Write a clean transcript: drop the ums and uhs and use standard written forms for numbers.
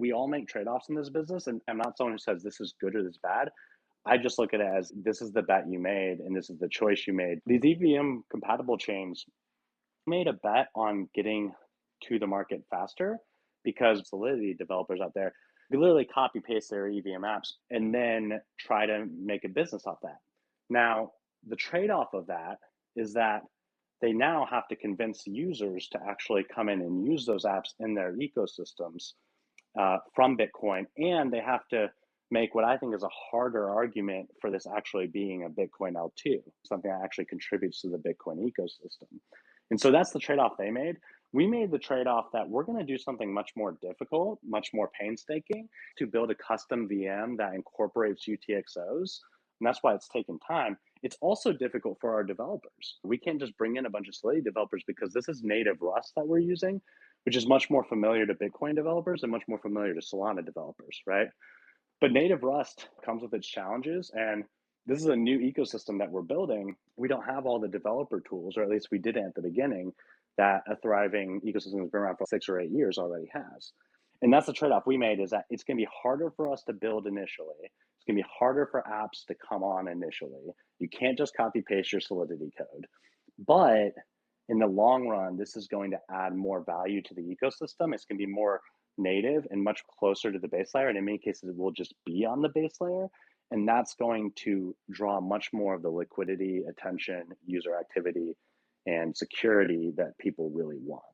We all make trade-offs in this business, and I'm not someone who says this is good or this is bad. I just look at it as this is the bet you made and this is the choice you made. These EVM compatible chains made a bet on getting to the market faster because Solidity developers out there, they literally copy paste their EVM apps and then try to make a business off that. Now, the trade off of that is that they now have to convince users to actually come in and use those apps in their ecosystems from Bitcoin, and they have to make what I think is a harder argument for this actually being a Bitcoin L2, something that actually contributes to the Bitcoin ecosystem. And so that's the trade off they made. We made the trade off that we're going to do something much more difficult, much more painstaking to build a custom VM that incorporates UTXOs. And that's why it's taken time. It's also difficult for our developers. We can't just bring in a bunch of Solidity developers because this is native Rust that we're using, which is much more familiar to Bitcoin developers and much more familiar to Solana developers, right? But native Rust comes with its challenges, and this is a new ecosystem that we're building. We don't have all the developer tools, or at least we didn't at the beginning, that a thriving ecosystem that's been around for 6 or 8 years already has. And that's the trade-off we made, is that it's going to be harder for us to build initially. It's going to be harder for apps to come on initially. You can't just copy paste your Solidity code. But in the long run, this is going to add more value to the ecosystem. It's going to be more native and much closer to the base layer. And in many cases, it will just be on the base layer. And that's going to draw much more of the liquidity, attention, user activity, and security that people really want.